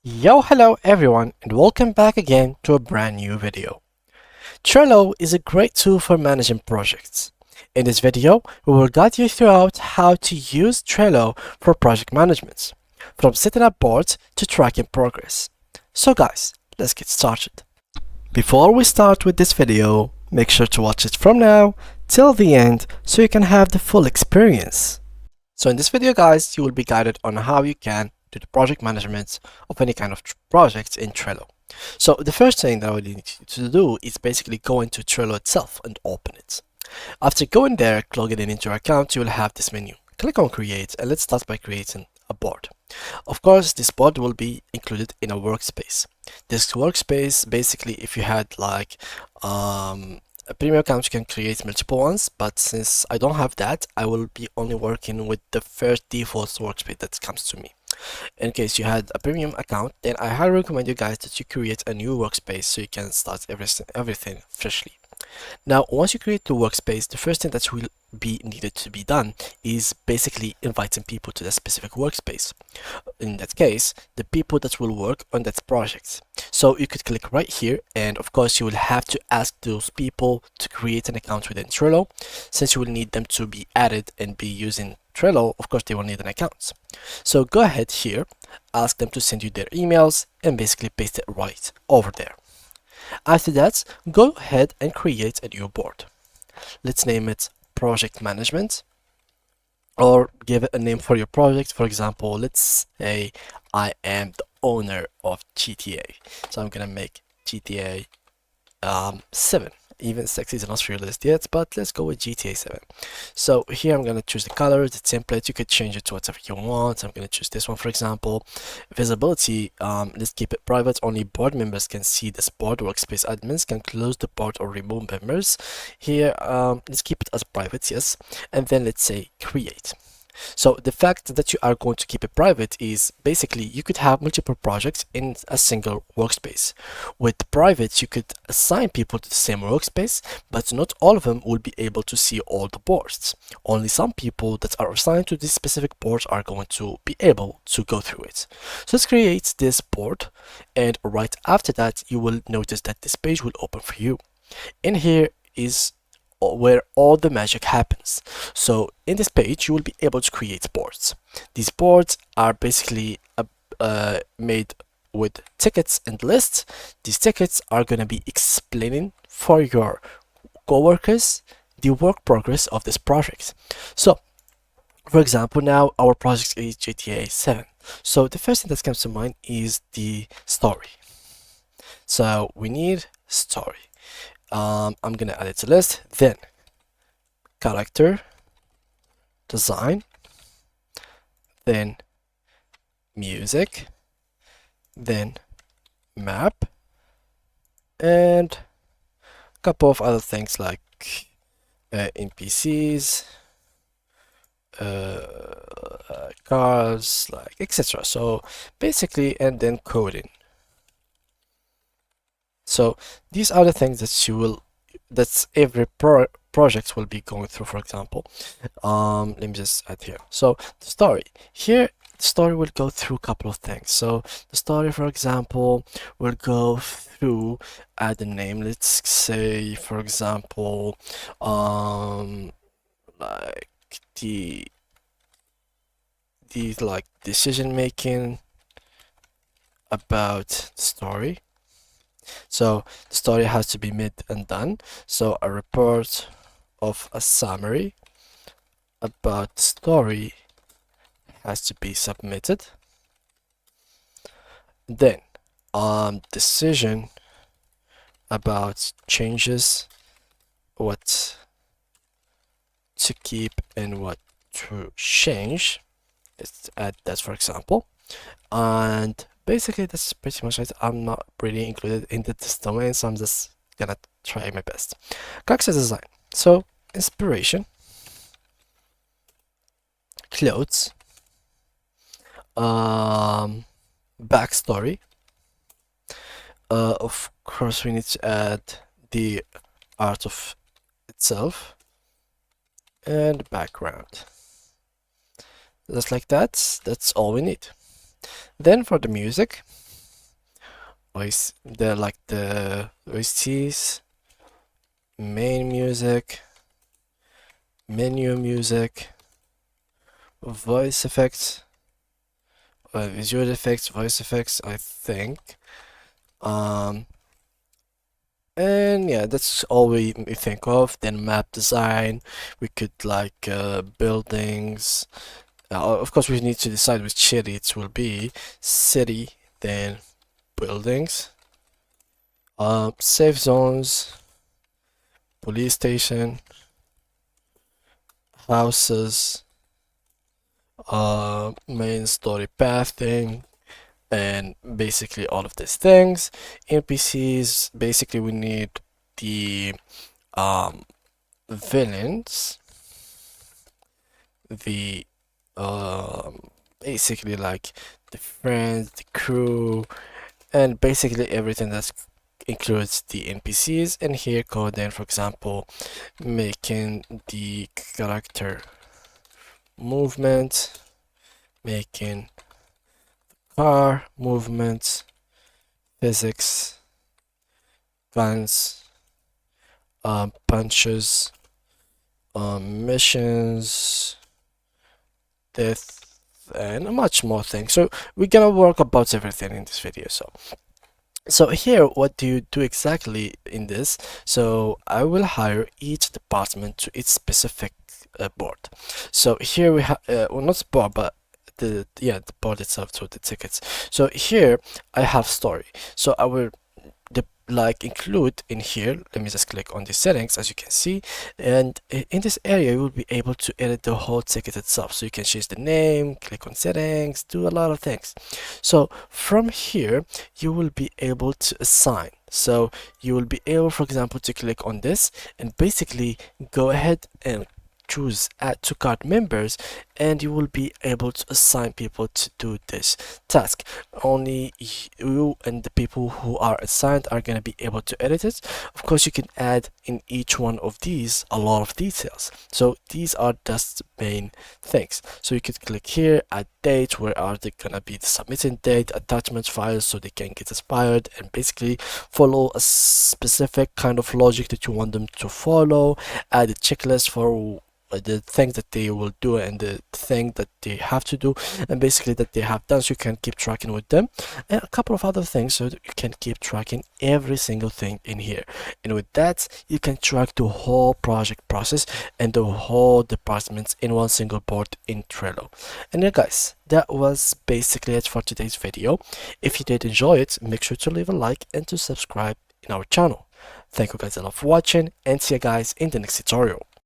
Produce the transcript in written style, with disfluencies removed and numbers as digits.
Hello everyone, and welcome back again to a brand new video. Trello is a great tool for managing projects. In this video, we will guide you throughout how to use Trello for project management, from setting up boards to tracking progress. So guys, let's get started. Before we start with this video, make sure to watch it from now till the end so you can have the full experience. So in this video guys, you will be guided on how you can do the project management of any kind of projects in Trello. So the first thing that I would need you to do is basically go into Trello itself and open it. After going there, logging in into your account, you will have this menu. Click on create and let's start by creating a board. Of course, this board will be included in a workspace. This workspace, basically, if you had like a premium account, you can create multiple ones, but since I don't have that, I will be only working with the first default workspace that comes to me. In case you had a premium account, then I highly recommend you guys that you create a new workspace so you can start everything freshly. Now, once you create the workspace, the first thing that will be needed to be done is basically inviting people to that specific workspace. In that case, the people that will work on that project. So you could click right here, and of course you will have to ask those people to create an account within Trello. Since you will need them to be added and be using Trello, of course they will need an account. So go ahead here, ask them to send you their emails and basically paste it right over there. After that, go ahead and create a new board. Let's name it Project Management, or give it a name for your project. For example, let's say I am the owner of GTA. So I'm gonna make GTA 7. Even 6 is not released yet, but let's go with GTA 7. So here I'm going to choose the color, the template. You could change it to whatever you want. I'm going to choose this one, for example. Visibility, let's keep it private. Only board members can see this board. Workspace admins can close the board or remove members. Here, let's keep it as private, yes. And then let's say create. So the fact that you are going to keep it private is basically you could have multiple projects in a single workspace. With private, you could assign people to the same workspace, but not all of them will be able to see all the boards. Only some people that are assigned to this specific board are going to be able to go through it. So let's create this board, and right after that, you will notice that this page will open for you. In here is where all the magic happens. So in this page you will be able to create boards. These boards are basically made with tickets and lists. These tickets are going to be explaining for your coworkers the work progress of this project. So for example, now our project is GTA 7. So the first thing that comes to mind is the story. So we need story. I'm gonna add it to list, then character, design, then music, then map, and a couple of other things like NPCs, cars, like etc. So basically, and then coding. So these are the things that's every project will be going through. For example, let me just add here. So the story here, the story will go through a couple of things. So the story, for example, will go through add a name. Let's say, for example, like the like decision making about the story. So the story has to be made and done. So a report of a summary about the story has to be submitted. Then decision about changes, what to keep and what to change. Let's add that, for example. And basically that's pretty much it. I'm not really included in this domain, so I'm just gonna try my best. Character design. So inspiration, clothes, backstory. Of course we need to add the art of itself and background. Just like that, that's all we need. Then for the music, voice, the like the VSTs, main music, menu music, voice effects, visual effects, voice effects, I think. Um, and yeah, that's all we think of. Then map design, we could like buildings. Of course, we need to decide which city it will be. City, then buildings, safe zones, police station, houses, main story pathing, and basically all of these things. NPCs, basically we need the um, villains, the basically like the friends, the crew, and basically everything that includes the NPCs. And here Coden, for example, making the character movement, making car movements, physics, guns, punches, missions, death, and much more things. So we're gonna work about everything in this video. So here, what do you do exactly in this? So I will hire each department to its specific board. So here we have, well, not board, but the board itself, so the tickets. So here I have story. So I will like include in here. Let me just click on the settings, as you can see, and in this area you will be able to edit the whole ticket itself. So you can change the name, click on settings, do a lot of things. So from here you will be able to assign. So you will be able, for example, to click on this and basically go ahead and choose add to cart members, and you will be able to assign people to do this task. Only you and the people who are assigned are going to be able to edit it. Of course, you can add in each one of these a lot of details. So these are just main things. So you could click here, add date, where are they gonna be the submitting date, attachment files so they can get expired, and basically follow a specific kind of logic that you want them to follow. Add a checklist for the things that they will do and the thing that they have to do, and basically that they have done, so you can keep tracking with them, and a couple of other things so that you can keep tracking every single thing in here. And with that, you can track the whole project process and the whole departments in one single board in Trello. And yeah guys, that was basically it for today's video. If you did enjoy it, make sure to leave a like and to subscribe in our channel. Thank you guys a lot for watching, and see you guys in the next tutorial.